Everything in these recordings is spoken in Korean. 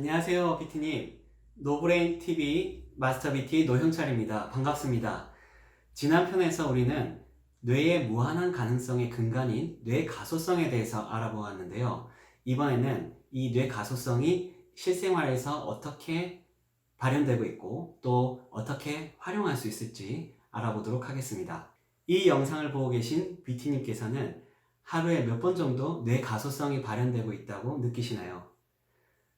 안녕하세요, 비티님. 노브레인 TV 마스터 비티 노형철입니다. 반갑습니다. 지난 편에서 우리는 뇌의 무한한 가능성의 근간인 뇌 가소성에 대해서 알아보았는데요. 이번에는 이 뇌 가소성이 실생활에서 어떻게 발현되고 있고 또 어떻게 활용할 수 있을지 알아보도록 하겠습니다. 이 영상을 보고 계신 비티님께서는 하루에 몇 번 정도 뇌 가소성이 발현되고 있다고 느끼시나요?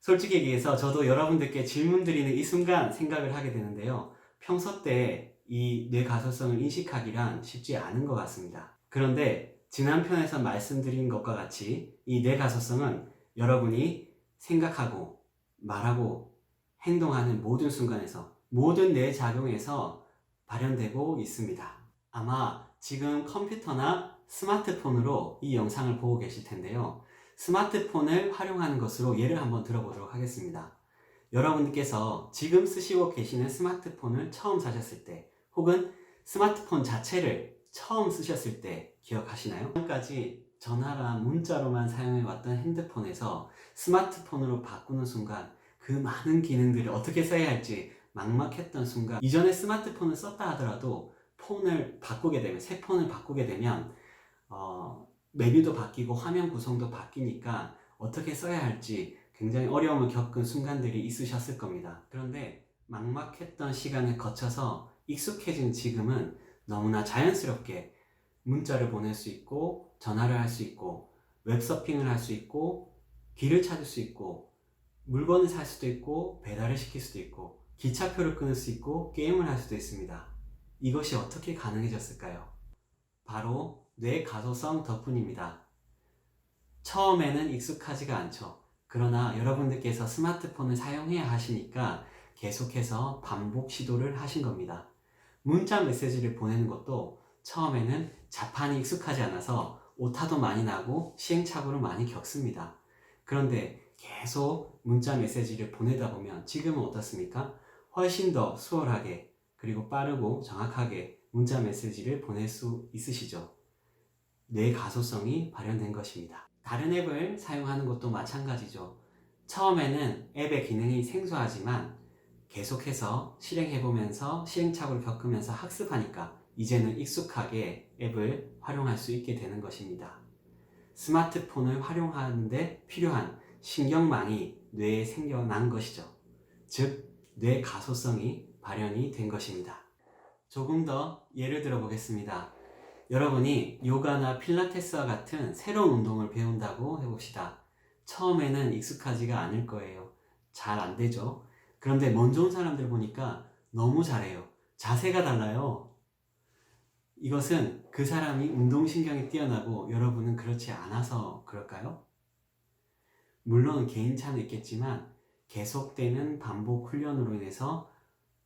솔직히 얘기해서 저도 여러분들께 질문 드리는 이 순간 생각을 하게 되는데요. 평소 때 이 뇌 가소성을 인식하기란 쉽지 않은 것 같습니다. 그런데 지난 편에서 말씀드린 것과 같이 이 뇌 가소성은 여러분이 생각하고 말하고 행동하는 모든 순간에서 모든 뇌 작용에서 발현되고 있습니다. 아마 지금 컴퓨터나 스마트폰으로 이 영상을 보고 계실 텐데요. 스마트폰을 활용하는 것으로 예를 한번 들어보도록 하겠습니다. 여러분께서 지금 쓰시고 계시는 스마트폰을 처음 사셨을 때 혹은 스마트폰 자체를 처음 쓰셨을 때 기억하시나요? 지금까지 전화랑 문자로만 사용해왔던 핸드폰에서 스마트폰으로 바꾸는 순간 그 많은 기능들을 어떻게 써야 할지 막막했던 순간, 이전에 스마트폰을 썼다 하더라도 폰을 바꾸게 되면, 새 폰을 바꾸게 되면 메뉴도 바뀌고 화면 구성도 바뀌니까 어떻게 써야 할지 굉장히 어려움을 겪은 순간들이 있으셨을 겁니다. 그런데 막막했던 시간을 거쳐서 익숙해진 지금은 너무나 자연스럽게 문자를 보낼 수 있고 전화를 할 수 있고 웹서핑을 할 수 있고 길을 찾을 수 있고 물건을 살 수도 있고 배달을 시킬 수도 있고 기차표를 끊을 수 있고 게임을 할 수도 있습니다. 이것이 어떻게 가능해졌을까요? 바로 뇌 가소성 덕분입니다. 처음에는 익숙하지가 않죠. 그러나 여러분들께서 스마트폰을 사용해야 하시니까 계속해서 반복 시도를 하신 겁니다. 문자 메시지를 보내는 것도 처음에는 자판이 익숙하지 않아서 오타도 많이 나고 시행착오를 많이 겪습니다. 그런데 계속 문자 메시지를 보내다 보면 지금은 어떻습니까? 훨씬 더 수월하게 그리고 빠르고 정확하게 문자 메시지를 보낼 수 있으시죠. 뇌 가소성이 발현된 것입니다. 다른 앱을 사용하는 것도 마찬가지죠. 처음에는 앱의 기능이 생소하지만 계속해서 실행해보면서 시행착오를 겪으면서 학습하니까 이제는 익숙하게 앱을 활용할 수 있게 되는 것입니다. 스마트폰을 활용하는데 필요한 신경망이 뇌에 생겨난 것이죠. 즉, 뇌 가소성이 발현이 된 것입니다. 조금 더 예를 들어 보겠습니다. 여러분이 요가나 필라테스와 같은 새로운 운동을 배운다고 해봅시다. 처음에는 익숙하지가 않을 거예요. 잘 안 되죠. 그런데 먼저 온 사람들 보니까 너무 잘해요. 자세가 달라요. 이것은 그 사람이 운동신경이 뛰어나고 여러분은 그렇지 않아서 그럴까요? 물론 개인차는 있겠지만 계속되는 반복 훈련으로 인해서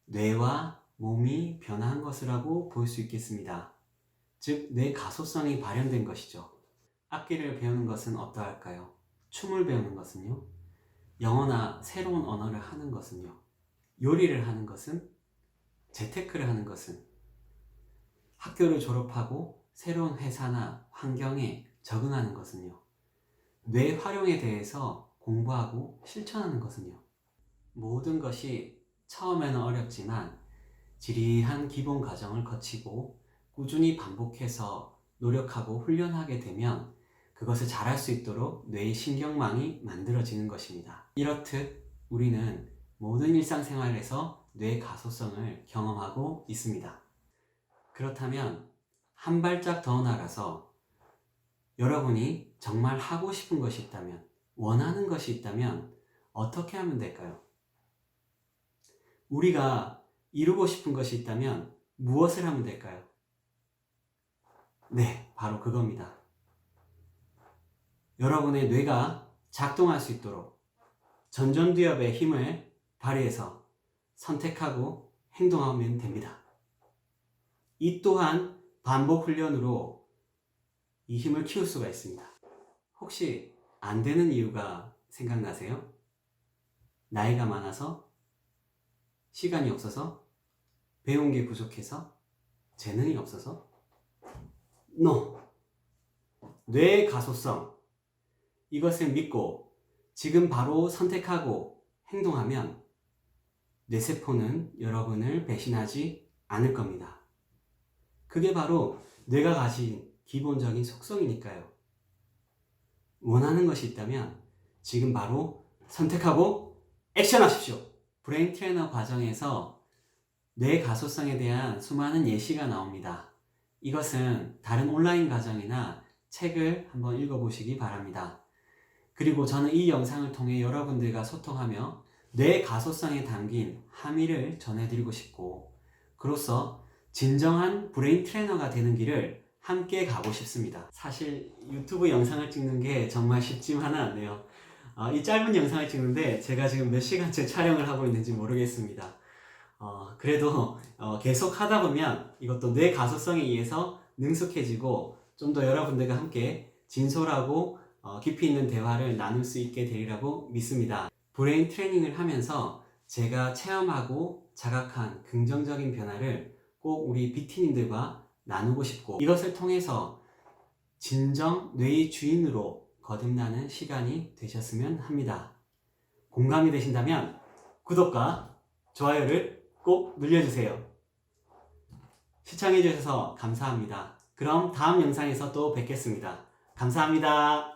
뇌와 몸이 변화한 것이라고 볼 수 있겠습니다. 즉, 뇌 가소성이 발현된 것이죠. 악기를 배우는 것은 어떠할까요? 춤을 배우는 것은요? 영어나 새로운 언어를 하는 것은요? 요리를 하는 것은? 재테크를 하는 것은? 학교를 졸업하고 새로운 회사나 환경에 적응하는 것은요? 뇌 활용에 대해서 공부하고 실천하는 것은요? 모든 것이 처음에는 어렵지만 지리한 기본 과정을 거치고 꾸준히 반복해서 노력하고 훈련하게 되면 그것을 잘할 수 있도록 뇌의 신경망이 만들어지는 것입니다. 이렇듯 우리는 모든 일상생활에서 뇌 가소성을 경험하고 있습니다. 그렇다면 한 발짝 더 나가서 여러분이 정말 하고 싶은 것이 있다면, 원하는 것이 있다면 어떻게 하면 될까요? 우리가 이루고 싶은 것이 있다면 무엇을 하면 될까요? 네, 바로 그겁니다. 여러분의 뇌가 작동할 수 있도록 전전두엽의 힘을 발휘해서 선택하고 행동하면 됩니다. 이 또한 반복 훈련으로 이 힘을 키울 수가 있습니다. 혹시 안 되는 이유가 생각나세요? 나이가 많아서? 시간이 없어서? 배운 게 부족해서? 재능이 없어서? No. 뇌 가소성. 이것을 믿고 지금 바로 선택하고 행동하면 뇌세포는 여러분을 배신하지 않을 겁니다. 그게 바로 뇌가 가진 기본적인 속성이니까요. 원하는 것이 있다면 지금 바로 선택하고 액션하십시오. 브레인 트레이너 과정에서 뇌 가소성에 대한 수많은 예시가 나옵니다. 이것은 다른 온라인 과정이나 책을 한번 읽어보시기 바랍니다. 그리고 저는 이 영상을 통해 여러분들과 소통하며 뇌 가소성에 담긴 함의를 전해드리고 싶고, 그로써 진정한 브레인 트레이너가 되는 길을 함께 가고 싶습니다. 사실 유튜브 영상을 찍는 게 정말 쉽지만은 않네요. 이 짧은 영상을 찍는데 제가 지금 몇 시간째 촬영을 하고 있는지 모르겠습니다. 그래도 계속 하다 보면 이것도 뇌 가소성에 의해서 능숙해지고 좀 더 여러분들과 함께 진솔하고 깊이 있는 대화를 나눌 수 있게 되리라고 믿습니다. 브레인 트레이닝을 하면서 제가 체험하고 자각한 긍정적인 변화를 꼭 우리 BT님들과 나누고 싶고, 이것을 통해서 진정 뇌의 주인으로 거듭나는 시간이 되셨으면 합니다. 공감이 되신다면 구독과 좋아요를 꼭 눌러주세요. 시청해주셔서 감사합니다. 그럼 다음 영상에서 또 뵙겠습니다. 감사합니다.